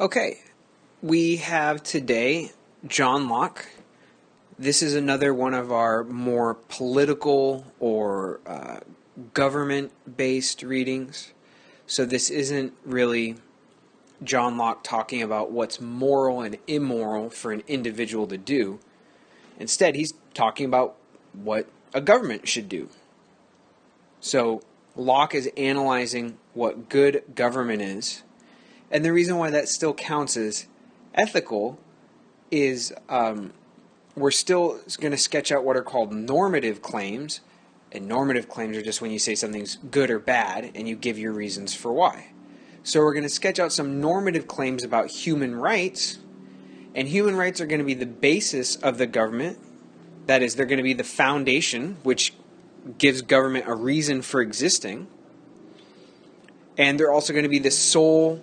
Okay, we have today John Locke. This is another one of our more political or government-based readings. So this isn't really John Locke talking about what's moral and immoral for an individual to do. Instead, he's talking about what a government should do. So Locke is analyzing what good government is. And the reason why that still counts as ethical is we're still going to sketch out what are called normative claims. And normative claims are just when you say something's good or bad and you give your reasons for why. So we're going to sketch out some normative claims about human rights. And human rights are going to be the basis of the government. That is, they're going to be the foundation, which gives government a reason for existing. And they're also going to be the sole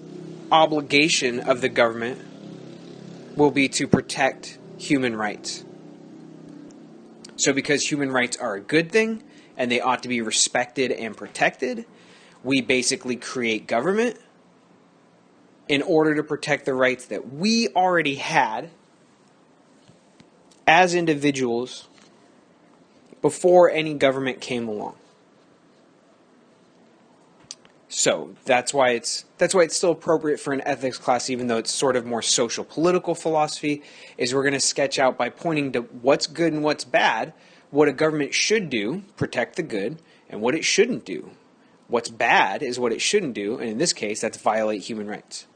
obligation of the government will be to protect human rights. So because human rights are a good thing and they ought to be respected and protected, we basically create government in order to protect the rights that we already had as individuals before any government came along. So that's why it's still appropriate for an ethics class, even though it's sort of more social political philosophy, is we're going to sketch out by pointing to what's good and what's bad, what a government should do, protect the good, and what it shouldn't do. What's bad is what it shouldn't do, and in this case, that's violate human rights.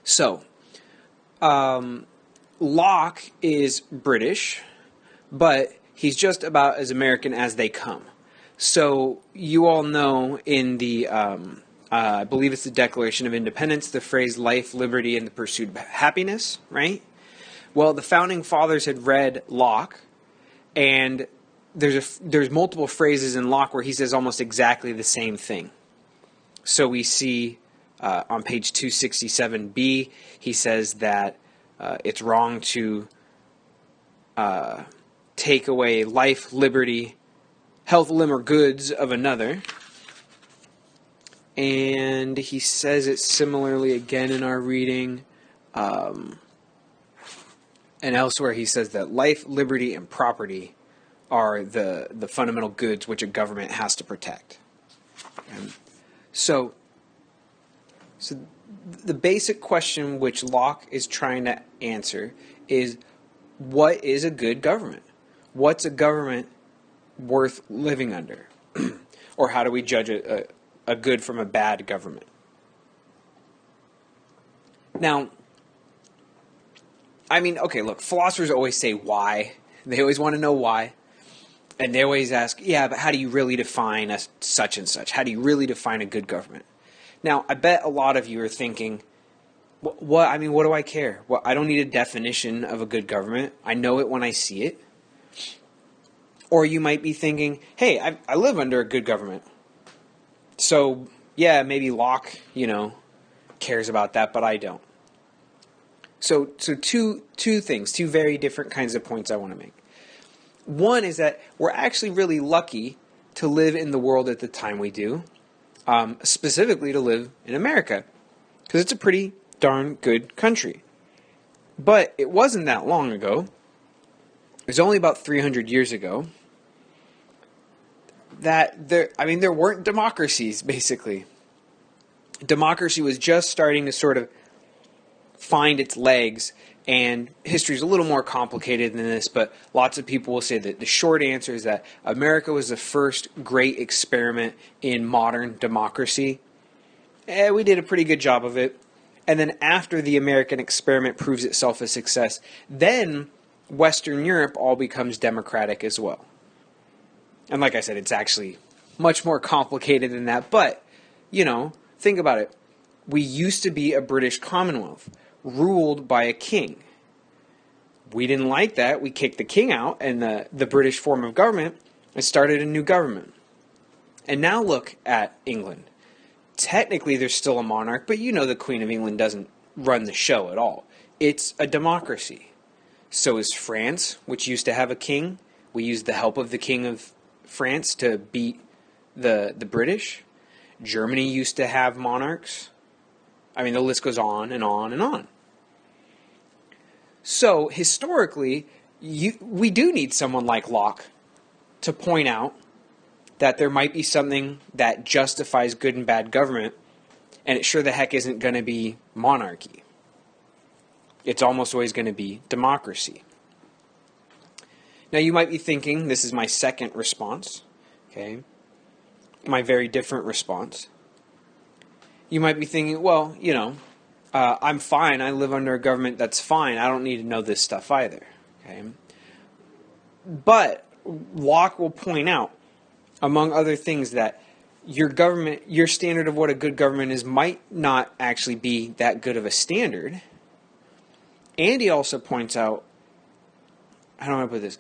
So, Locke is British, but he's just about as American as they come. So you all know in the, I believe it's the Declaration of Independence, the phrase life, liberty, and the pursuit of happiness, right? Well, the Founding Fathers had read Locke, and there's multiple phrases in Locke where he says almost exactly the same thing. So we see on page 267b, he says that it's wrong to take away life, liberty, health, limb, or goods of another. And he says it similarly again in our reading. And elsewhere he says that life, liberty, and property are the fundamental goods which a government has to protect. So the basic question which Locke is trying to answer is, what is a good government? What's a government worth living under? Or how do we judge a good from a bad government? Now, I mean, okay, look, philosophers always say why. They always want to know why. And they always ask, yeah, but how do you really define a such and such? How do you really define a good government? Now, I bet a lot of you are thinking, what? I mean, what do I care? Well, I don't need a definition of a good government. I know it when I see it. Or you might be thinking, hey, I live under a good government. So, yeah, maybe Locke, cares about that, but I don't. So two things, two very different kinds of points I want to make. One is that we're actually really lucky to live in the world at the time we do, specifically to live in America, because it's a pretty darn good country. But it wasn't that long ago. It was only about 300 years ago that there weren't democracies, basically. Democracy was just starting to sort of find its legs, and history is a little more complicated than this, but lots of people will say that the short answer is that America was the first great experiment in modern democracy. And we did a pretty good job of it. And then after the American experiment proves itself a success, then Western Europe all becomes democratic as well. And like I said, it's actually much more complicated than that. But, think about it. We used to be a British Commonwealth, ruled by a king. We didn't like that. We kicked the king out and the British form of government and started a new government. And now look at England. Technically, there's still a monarch, but the Queen of England doesn't run the show at all. It's a democracy. So is France, which used to have a king. We used the help of the King of France to beat the British. Germany used to have monarchs. I mean, the list goes on and on and on. So, historically, we do need someone like Locke to point out that there might be something that justifies good and bad government, and it sure the heck isn't going to be monarchy. It's almost always going to be democracy. Now, you might be thinking, this is my second response, okay? My very different response. You might be thinking, well, I'm fine. I live under a government that's fine. I don't need to know this stuff either, okay? But Locke will point out, among other things, that your government, your standard of what a good government is, might not actually be that good of a standard. And he also points out, I don't want to put this,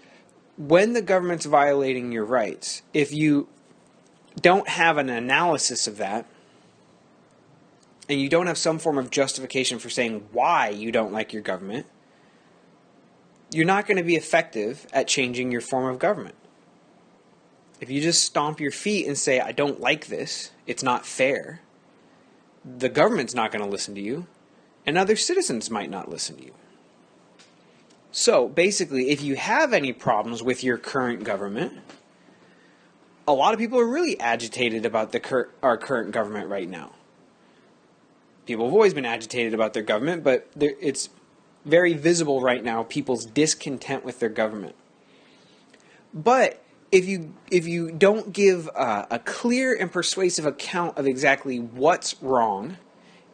when the government's violating your rights, if you don't have an analysis of that, and you don't have some form of justification for saying why you don't like your government, you're not going to be effective at changing your form of government. If you just stomp your feet and say, I don't like this, it's not fair, the government's not going to listen to you, and other citizens might not listen to you. So, basically, if you have any problems with your current government, a lot of people are really agitated about our current government right now. People have always been agitated about their government, but it's very visible right now, people's discontent with their government. But if you don't give a clear and persuasive account of exactly what's wrong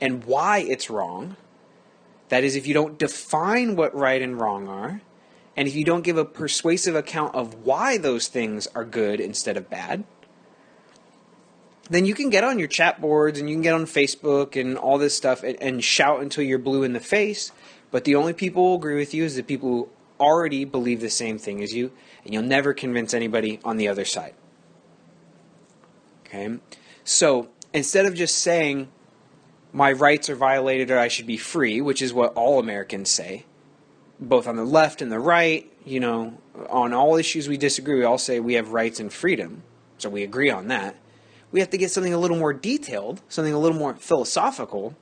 and why it's wrong, that is, if you don't define what right and wrong are, and if you don't give a persuasive account of why those things are good instead of bad, then you can get on your chat boards and you can get on Facebook and all this stuff and shout until you're blue in the face, but the only people who will agree with you is the people who already believe the same thing as you, and you'll never convince anybody on the other side. Okay? So, instead of just saying, my rights are violated or I should be free, which is what all Americans say, both on the left and the right, on all issues we disagree, we all say we have rights and freedom, so we agree on that. We have to get something a little more detailed, something a little more philosophical,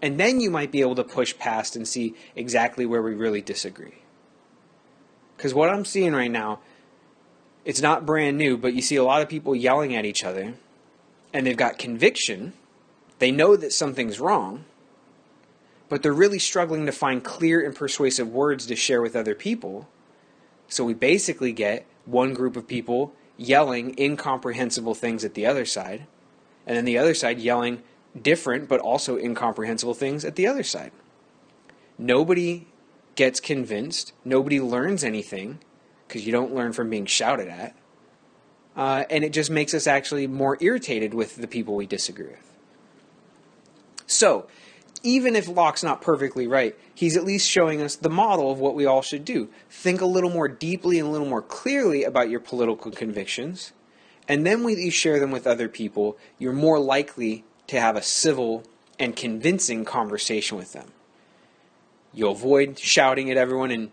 and then you might be able to push past and see exactly where we really disagree. Because what I'm seeing right now, it's not brand new, but you see a lot of people yelling at each other, and they've got conviction. They know that something's wrong, but they're really struggling to find clear and persuasive words to share with other people. So we basically get one group of people yelling incomprehensible things at the other side, and then the other side yelling different but also incomprehensible things at the other side. Nobody gets convinced. Nobody learns anything, because you don't learn from being shouted at. And it just makes us actually more irritated with the people we disagree with. So, even if Locke's not perfectly right, he's at least showing us the model of what we all should do. Think a little more deeply and a little more clearly about your political convictions, and then when you share them with other people, you're more likely to have a civil and convincing conversation with them. You'll avoid shouting at everyone and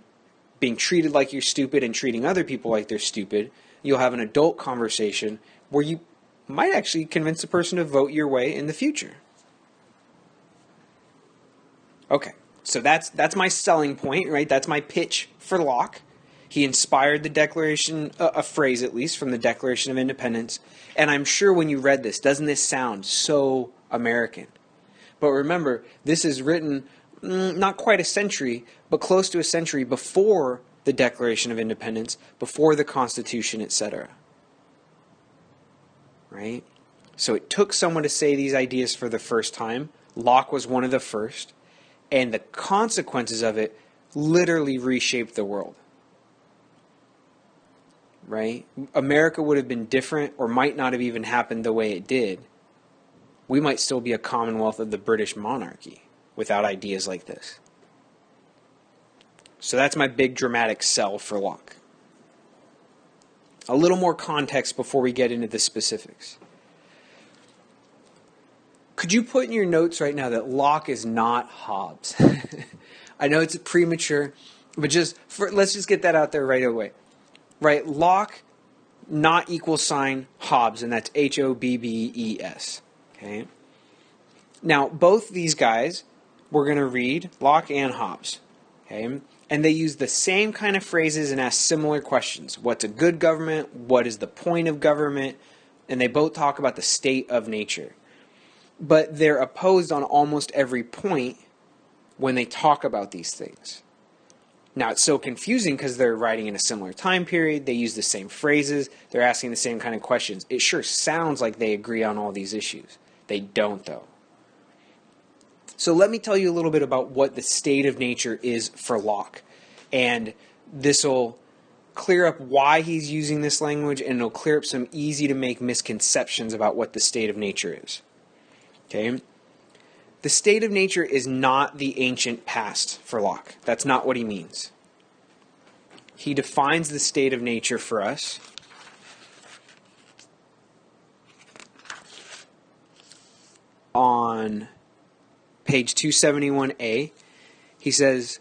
being treated like you're stupid and treating other people like they're stupid. You'll have an adult conversation where you might actually convince the person to vote your way in the future. Okay, so that's my selling point, right? That's my pitch for Locke. He inspired the Declaration, a phrase at least, from the Declaration of Independence. And I'm sure when you read this, doesn't this sound so American? But remember, this is written not quite a century, but close to a century before the Declaration of Independence, before the Constitution, etc. Right? So it took someone to say these ideas for the first time. Locke was one of the first. And the consequences of it literally reshaped the world. Right? America would have been different, or might not have even happened the way it did. We might still be a commonwealth of the British monarchy without ideas like this. So that's my big dramatic sell for Locke. A little more context before we get into the specifics. Could you put in your notes right now that Locke is not Hobbes? I know it's premature, but let's just get that out there right away. Right? Locke, not equal sign Hobbes, and that's Hobbes. Okay? Now, both these guys, we're going to read Locke and Hobbes. Okay? And they use the same kind of phrases and ask similar questions. What's a good government? What is the point of government? And they both talk about the state of nature. But they're opposed on almost every point when they talk about these things. Now, it's so confusing because they're writing in a similar time period. They use the same phrases. They're asking the same kind of questions. It sure sounds like they agree on all these issues. They don't, though. So let me tell you a little bit about what the state of nature is for Locke. And this will clear up why he's using this language, and it'll clear up some easy to make misconceptions about what the state of nature is. Okay? The state of nature is not the ancient past for Locke. That's not what he means. He defines the state of nature for us on page 271a. He says,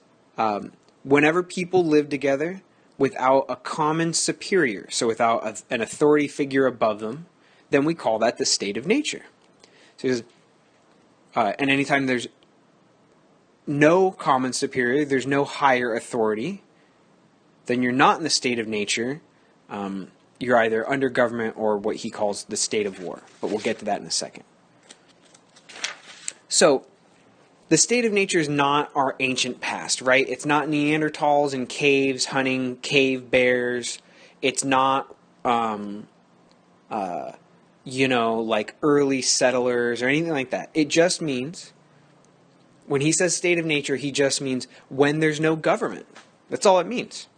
whenever people live together without a common superior, so without an authority figure above them, then we call that the state of nature. So he says, and anytime there's no common superior, there's no higher authority, then you're not in the state of nature. You're either under government or what he calls the state of war. But we'll get to that in a second. So, the state of nature is not our ancient past, right? It's not Neanderthals in caves hunting cave bears. It's not, like early settlers or anything like that. It just means, when he says state of nature, he just means when there's no government. That's all it means.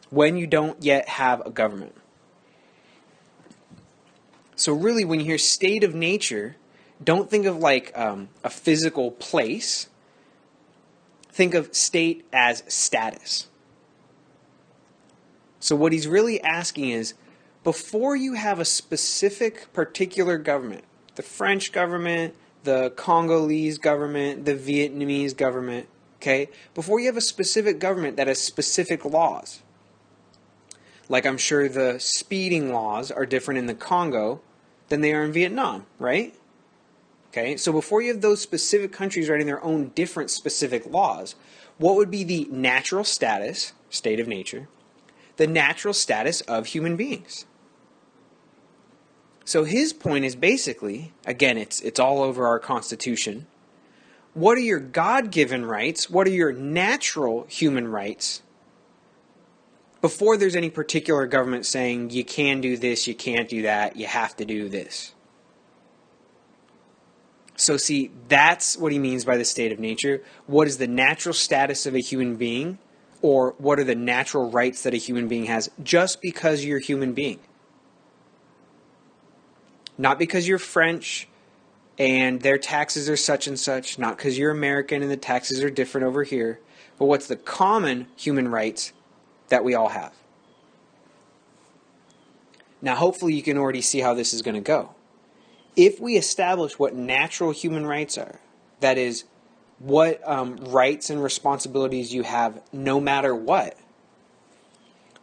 When you don't yet have a government. So really, when you hear state of nature, don't think of like a physical place. Think of state as status. So what he's really asking is, before you have a specific particular government, the French government, the Congolese government, the Vietnamese government, okay? Before you have a specific government that has specific laws, like I'm sure the speeding laws are different in the Congo than they are in Vietnam, right? Okay, so before you have those specific countries writing their own different specific laws, what would be the natural status, state of nature, the natural status of human beings? So his point is basically, again, it's all over our Constitution. What are your God-given rights? What are your natural human rights? Before there's any particular government saying you can do this, you can't do that, you have to do this. So see, that's what he means by the state of nature. What is the natural status of a human being? Or what are the natural rights that a human being has just because you're a human being? Not because you're French and their taxes are such and such. Not because you're American and the taxes are different over here. But what's the common human rights that we all have? Now, hopefully you can already see how this is going to go. If we establish what natural human rights are, that is, what rights and responsibilities you have no matter what,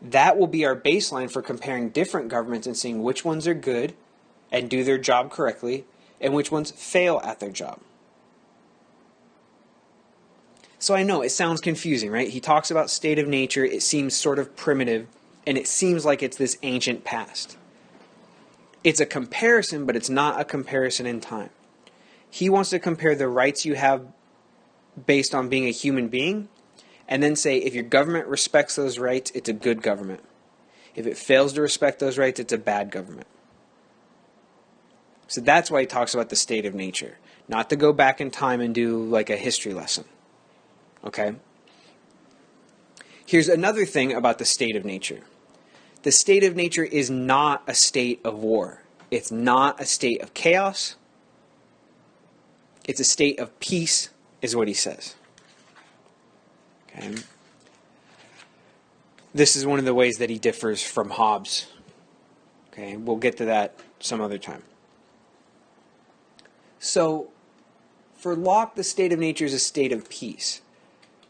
that will be our baseline for comparing different governments and seeing which ones are good and do their job correctly, and which ones fail at their job. So I know it sounds confusing, right? He talks about state of nature, it seems sort of primitive, and it seems like it's this ancient past. It's a comparison, but it's not a comparison in time. He wants to compare the rights you have based on being a human being, and then say if your government respects those rights, it's a good government. If it fails to respect those rights, it's a bad government. So that's why he talks about the state of nature. Not to go back in time and do like a history lesson. Okay? Here's another thing about the state of nature. The state of nature is not a state of war. It's not a state of chaos. It's a state of peace, is what he says. Okay? This is one of the ways that he differs from Hobbes. Okay? We'll get to that some other time. So, for Locke, the state of nature is a state of peace.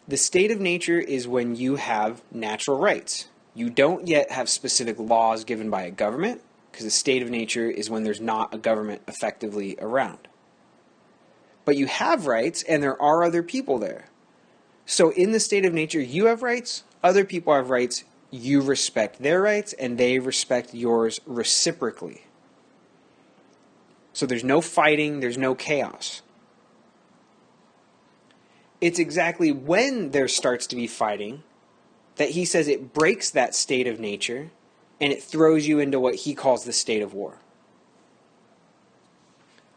The state of nature is when you have natural rights. You don't yet have specific laws given by a government, because the state of nature is when there's not a government effectively around. but you have rights and there are other people there. So in the state of nature, you have rights, other people have rights, you respect their rights, and they respect yours reciprocally. So there's no fighting, there's no chaos. It's exactly when there starts to be fighting that he says it breaks that state of nature and it throws you into what he calls the state of war.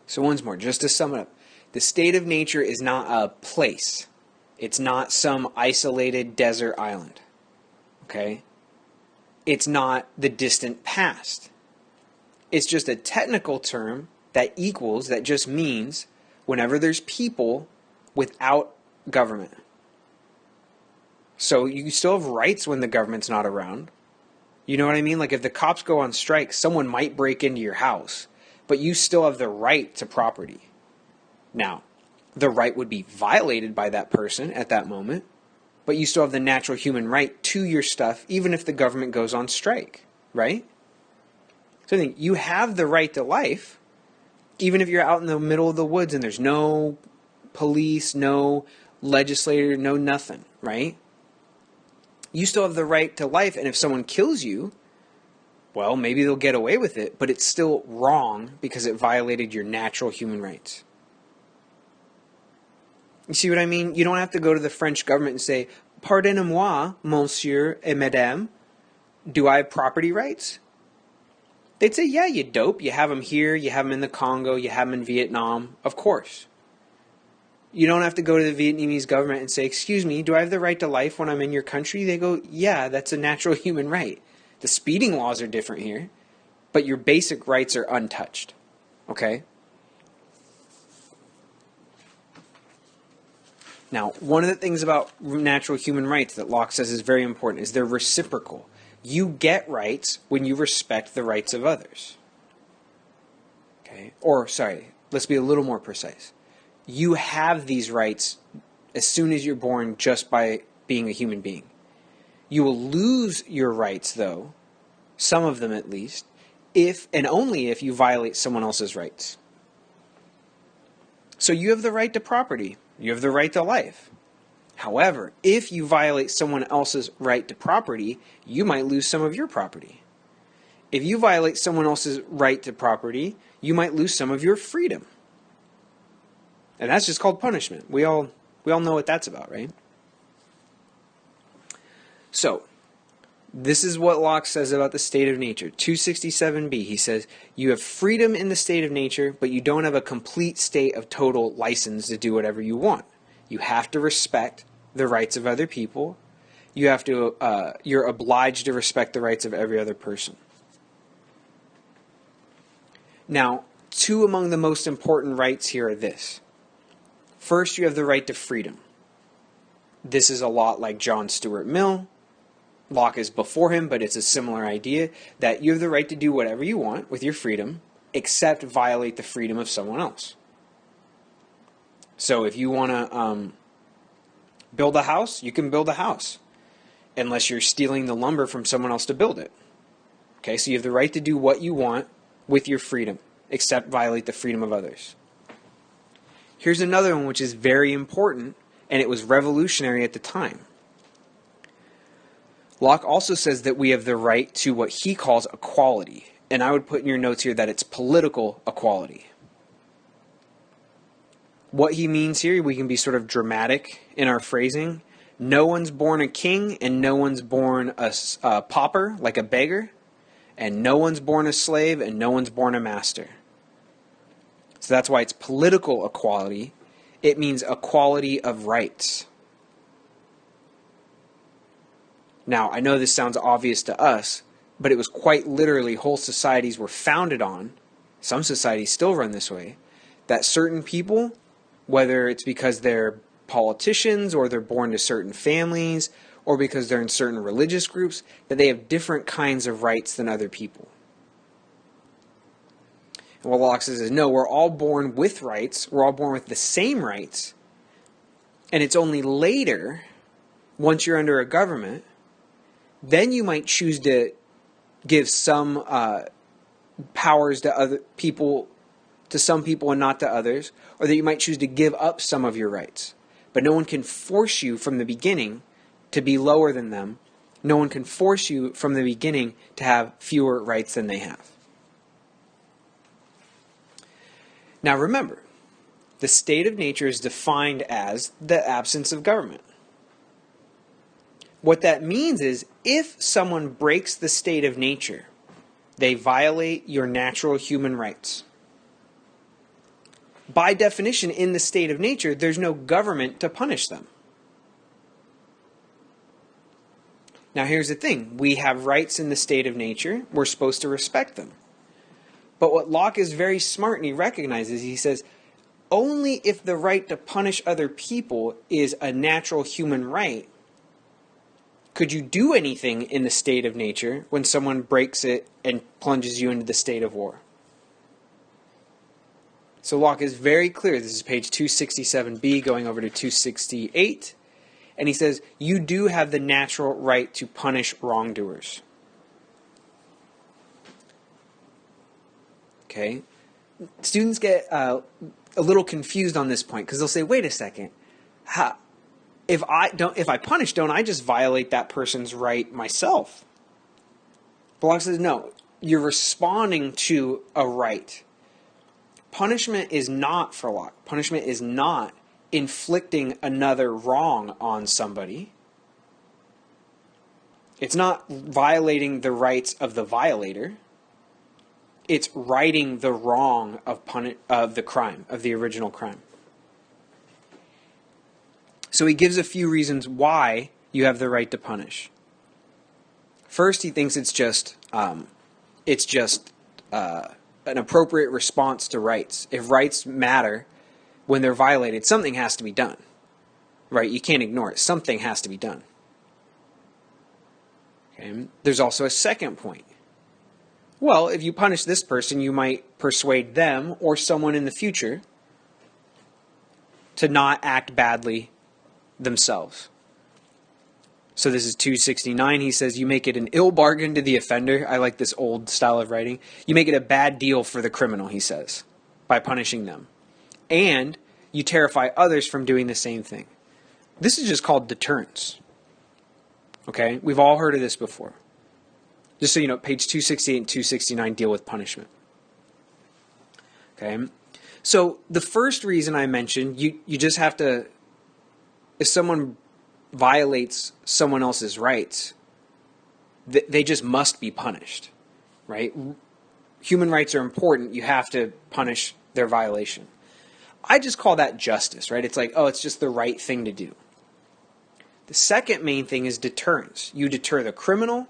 So once more, just to sum it up, the state of nature is not a place. It's not some isolated desert island. Okay? It's not the distant past. It's just a technical term that just means whenever there's people without government. So you still have rights when the government's not around. You know what I mean? Like if the cops go on strike, someone might break into your house, but you still have the right to property. Now, the right would be violated by that person at that moment, but you still have the natural human right to your stuff, even if the government goes on strike, right? So I think you have the right to life, even if you're out in the middle of the woods and there's no police, no legislator, no nothing, right? You still have the right to life, and if someone kills you, well, maybe they'll get away with it, but it's still wrong because it violated your natural human rights. You see what I mean? You don't have to go to the French government and say, "Pardonnez-moi, monsieur et madame, do I have property rights?" They'd say, "Yeah, you dope. You have them here, you have them in the Congo, you have them in Vietnam, of course." You don't have to go to the Vietnamese government and say, "Excuse me, do I have the right to life when I'm in your country?" They go, "Yeah, that's a natural human right. The speeding laws are different here, but your basic rights are untouched." Okay? Now, one of the things about natural human rights that Locke says is very important is they're reciprocal. You get rights when you respect the rights of others. Okay? Or, sorry, let's be a little more precise. You have these rights as soon as you're born just by being a human being. You will lose your rights, though, some of them at least, if and only if you violate someone else's rights. So you have the right to property. You have the right to life. However, if you violate someone else's right to property, you might lose some of your property. If you violate someone else's right to property, you might lose some of your freedom. And that's just called punishment. We all know what that's about, right? So, this is what Locke says about the state of nature. 267b, he says, you have freedom in the state of nature, but you don't have a complete state of total license to do whatever you want. You have to respect the rights of other people. You're obliged to respect the rights of every other person. Now, two among the most important rights here are this. First, you have the right to freedom. This is a lot like John Stuart Mill. Locke is before him, but it's a similar idea that you have the right to do whatever you want with your freedom, except violate the freedom of someone else. So if you want to build a house, you can build a house, unless you're stealing the lumber from someone else to build it. Okay, so you have the right to do what you want with your freedom, except violate the freedom of others. Here's another one which is very important, and it was revolutionary at the time. Locke also says that we have the right to what he calls equality, and I would put in your notes here that it's political equality. What he means here, we can be sort of dramatic in our phrasing. No one's born a king, and no one's born a pauper, like a beggar, and no one's born a slave, and no one's born a master. So that's why it's political equality. It means equality of rights. Now, I know this sounds obvious to us, but it was quite literally whole societies were founded on, some societies still run this way, that certain people, whether it's because they're politicians or they're born to certain families or because they're in certain religious groups, that they have different kinds of rights than other people. And what Locke says is, no, we're all born with rights, we're all born with the same rights, and it's only later, once you're under a government, then you might choose to give some powers to other people to some people and not to others, or that you might choose to give up some of your rights. But no one can force you from the beginning to be lower than them. No one can force you from the beginning to have fewer rights than they have. Now remember, the state of nature is defined as the absence of government. What that means is if someone breaks the state of nature, they violate your natural human rights. By definition, in the state of nature, there's no government to punish them. Now here's the thing. We have rights in the state of nature. We're supposed to respect them. But what Locke is very smart and he recognizes, he says, only if the right to punish other people is a natural human right could you do anything in the state of nature when someone breaks it and plunges you into the state of war. So Locke is very clear. This is page 267b going over to 268. And he says, you do have the natural right to punish wrongdoers. Okay? Students get a little confused on this point because they'll say, wait a second. If I punish, don't I just violate that person's right myself? But Locke says, no. You're responding to a right. Punishment is not, for Locke, punishment is not inflicting another wrong on somebody. It's not violating the rights of the violator. It's righting the wrong of the crime, of the original crime. So he gives a few reasons why you have the right to punish. First, he thinks it's just an appropriate response to rights. If rights matter when they're violated, something has to be done. Right? You can't ignore it. Something has to be done. Okay? There's also a second point. Well, if you punish this person, you might persuade them or someone in the future to not act badly themselves. So this is 269. He says, you make it an ill bargain to the offender. I like this old style of writing. You make it a bad deal for the criminal, he says, by punishing them. And you terrify others from doing the same thing. This is just called deterrence. Okay? We've all heard of this before. Just so you know, page 268 and 269 deal with punishment. Okay? So the first reason I mentioned, you just have to, if someone violates someone else's rights, they just must be punished. Right? Human rights are important. You have to punish their violation. I just call that justice, right? It's like, oh, it's just the right thing to do. The second main thing is deterrence. You deter the criminal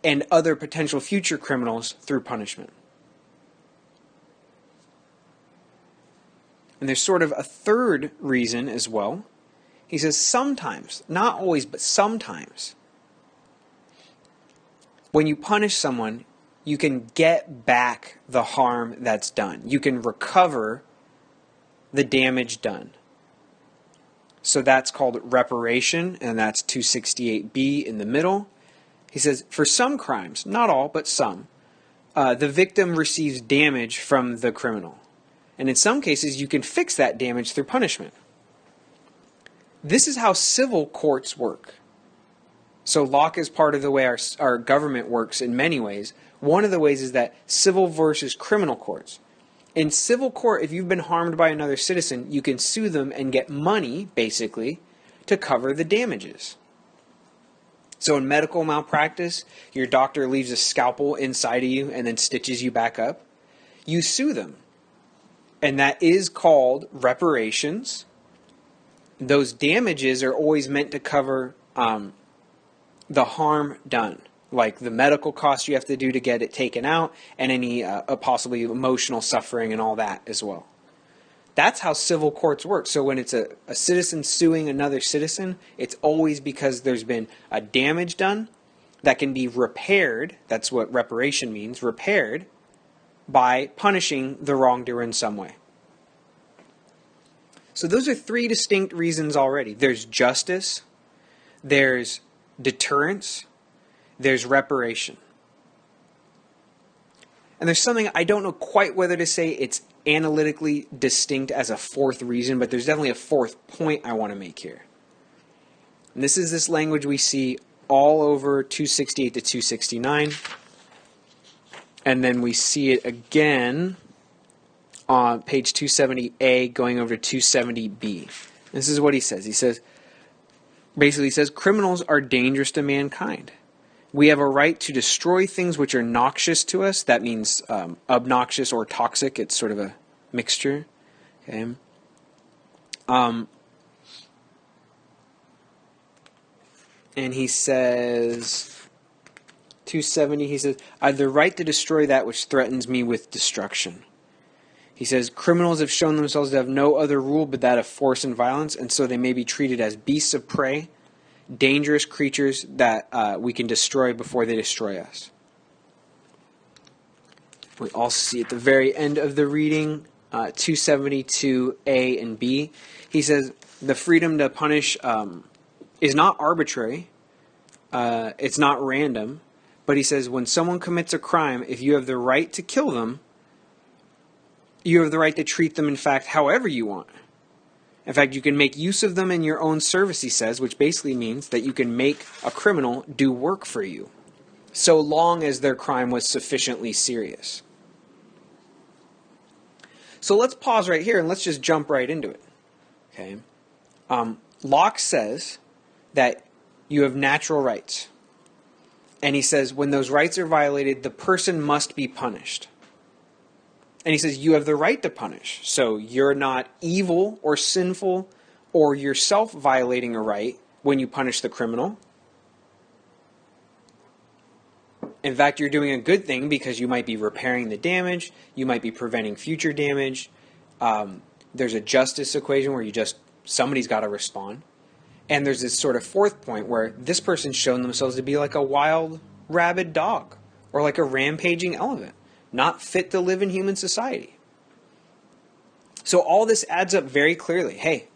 and other potential future criminals through punishment. And there's sort of a third reason as well. He says sometimes, not always, but sometimes, when you punish someone, you can get back the harm that's done. You can recover the damage done. So that's called reparation, and that's 268b in the middle. He says, for some crimes, not all, but some, the victim receives damage from the criminal. And in some cases, you can fix that damage through punishment. This is how civil courts work. So Locke is part of the way our government works in many ways. One of the ways is that civil versus criminal courts. In civil court, if you've been harmed by another citizen, you can sue them and get money, basically, to cover the damages. So in medical malpractice, your doctor leaves a scalpel inside of you and then stitches you back up. You sue them. And that is called reparations. Those damages are always meant to cover the harm done, like the medical costs you have to do to get it taken out, and any possibly emotional suffering and all that as well. That's how civil courts work. So when it's a citizen suing another citizen, it's always because there's been a damage done that can be repaired. That's what reparation means, repaired by punishing the wrongdoer in some way. So those are three distinct reasons already. There's justice, there's deterrence, there's reparation. And there's something, I don't know quite whether to say it's analytically distinct as a fourth reason, but there's definitely a fourth point I want to make here. And this is this language we see all over 268 to 269. And then we see it again on page 270A going over to 270B. This is what he says. He says, basically he says, criminals are dangerous to mankind. We have a right to destroy things which are noxious to us. That means obnoxious or toxic. It's sort of a mixture. Okay. And he says, 270, he says, I have the right to destroy that which threatens me with destruction. He says, criminals have shown themselves to have no other rule but that of force and violence, and so they may be treated as beasts of prey, dangerous creatures that we can destroy before they destroy us. We also see at the very end of the reading, 272A and B, he says, the freedom to punish is not arbitrary, it's not random, but he says when someone commits a crime, if you have the right to kill them, you have the right to treat them, in fact, however you want. In fact, you can make use of them in your own service, he says, which basically means that you can make a criminal do work for you, so long as their crime was sufficiently serious. So let's pause right here and let's just jump right into it. Okay. Locke says that you have natural rights. And he says when those rights are violated, the person must be punished. And he says you have the right to punish. So you're not evil or sinful or yourself violating a right when you punish the criminal. In fact, you're doing a good thing because you might be repairing the damage. You might be preventing future damage. There's a justice equation where somebody's got to respond. And there's this sort of fourth point where this person's shown themselves to be like a wild, rabid dog or like a rampaging elephant, not fit to live in human society. So all this adds up very clearly. Hey,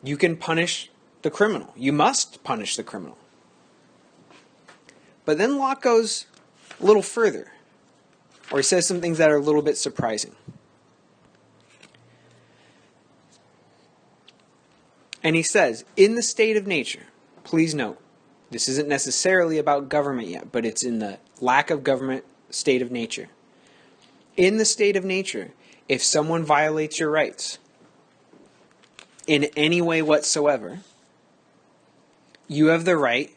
you can punish the criminal. You must punish the criminal. But then Locke goes a little further, or he says some things that are a little bit surprising. And he says, in the state of nature, please note, this isn't necessarily about government yet, but it's in the lack of government state of nature. In the state of nature, if someone violates your rights in any way whatsoever, you have the right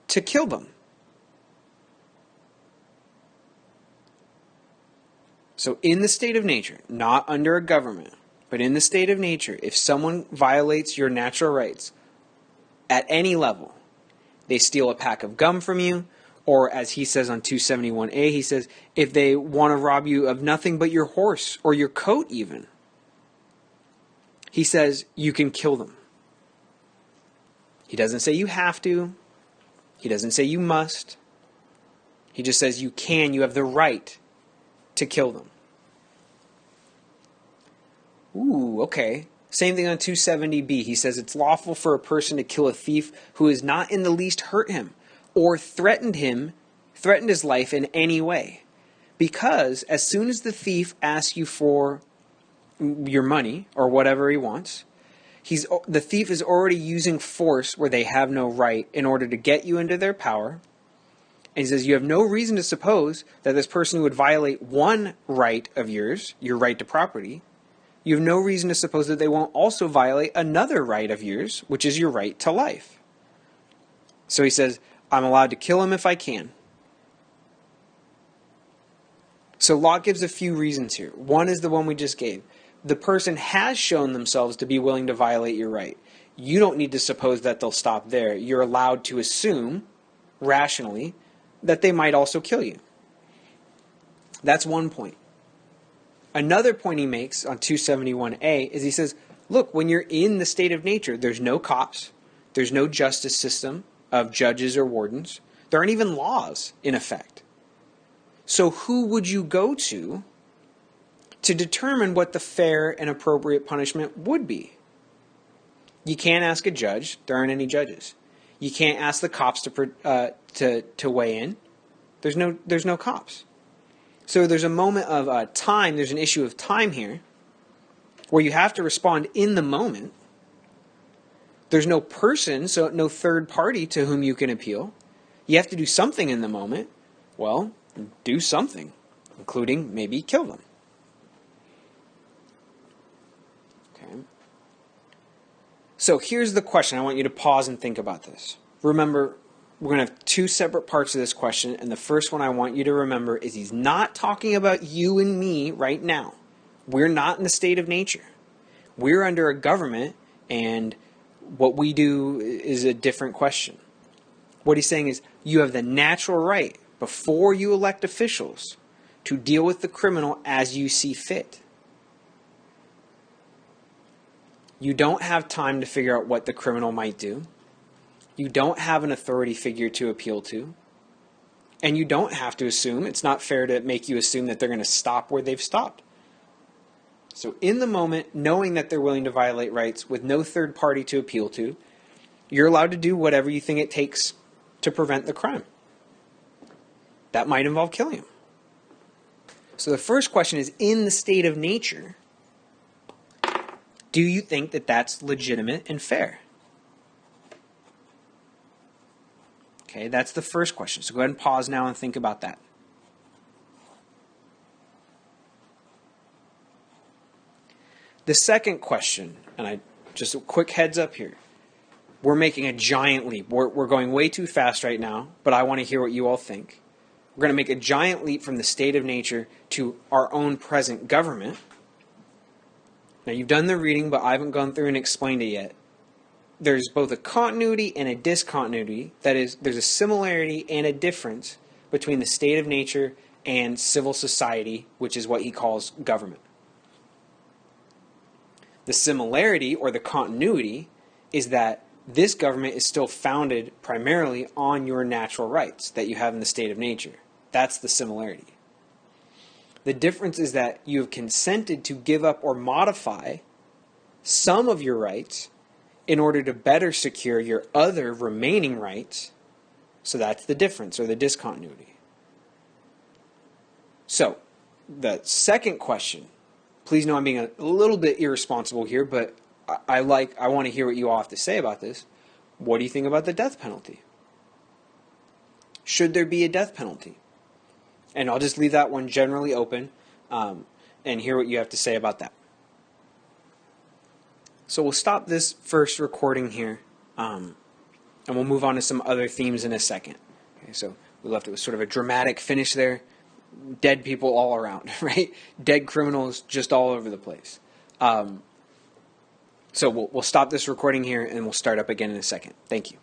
to kill them. So in the state of nature, not under a government, but in the state of nature, if someone violates your natural rights at any level, they steal a pack of gum from you, or as he says on 271A, he says, if they want to rob you of nothing but your horse or your coat even, he says you can kill them. He doesn't say you have to. He doesn't say you must. He just says you can, you have the right to kill them. Ooh, okay. Same thing on 270B. He says it's lawful for a person to kill a thief who has not in the least hurt him or threatened his life in any way. Because as soon as the thief asks you for your money or whatever he wants, the thief is already using force where they have no right in order to get you into their power. And he says you have no reason to suppose that this person would violate one right of yours, your right to property. You have no reason to suppose that they won't also violate another right of yours, which is your right to life. So he says, I'm allowed to kill him if I can. So Locke gives a few reasons here. One is the one we just gave. The person has shown themselves to be willing to violate your right. You don't need to suppose that they'll stop there. You're allowed to assume, rationally, that they might also kill you. That's one point. Another point he makes on 271A is he says, look, when you're in the state of nature, there's no cops, there's no justice system of judges or wardens, there aren't even laws in effect. So who would you go to determine what the fair and appropriate punishment would be? You can't ask a judge, there aren't any judges. You can't ask the cops to weigh in, there's no cops. So there's a moment of time, there's an issue of time here, where you have to respond in the moment. There's no person, so no third party to whom you can appeal. You have to do something in the moment. Well, do something, including maybe kill them. Okay. So here's the question. I want you to pause and think about this. Remember, we're going to have two separate parts of this question, and the first one I want you to remember is he's not talking about you and me right now. We're not in the state of nature. We're under a government, and what we do is a different question. What he's saying is you have the natural right, before you elect officials, to deal with the criminal as you see fit. You don't have time to figure out what the criminal might do. You don't have an authority figure to appeal to. And you don't have to assume, it's not fair to make you assume that they're going to stop where they've stopped. So in the moment, knowing that they're willing to violate rights with no third party to appeal to, you're allowed to do whatever you think it takes to prevent the crime. That might involve killing him. So the first question is, in the state of nature, do you think that that's legitimate and fair? Okay, that's the first question. So go ahead and pause now and think about that. The second question, and just a quick heads up here. We're making a giant leap. We're going way too fast right now, but I want to hear what you all think. We're going to make a giant leap from the state of nature to our own present government. Now, you've done the reading, but I haven't gone through and explained it yet. There's both a continuity and a discontinuity. That is, there's a similarity and a difference between the state of nature and civil society, which is what he calls government. The similarity, or the continuity, is that this government is still founded primarily on your natural rights that you have in the state of nature. That's the similarity. The difference is that you have consented to give up or modify some of your rights in order to better secure your other remaining rights. So that's the difference, or the discontinuity. So, the second question, please know I'm being a little bit irresponsible here, but I want to hear what you all have to say about this. What do you think about the death penalty? Should there be a death penalty? And I'll just leave that one generally open and hear what you have to say about that. So we'll stop this first recording here, and we'll move on to some other themes in a second. Okay, so we left it with sort of a dramatic finish there. Dead people all around, right? Dead criminals just all over the place. So we'll stop this recording here, and we'll start up again in a second. Thank you.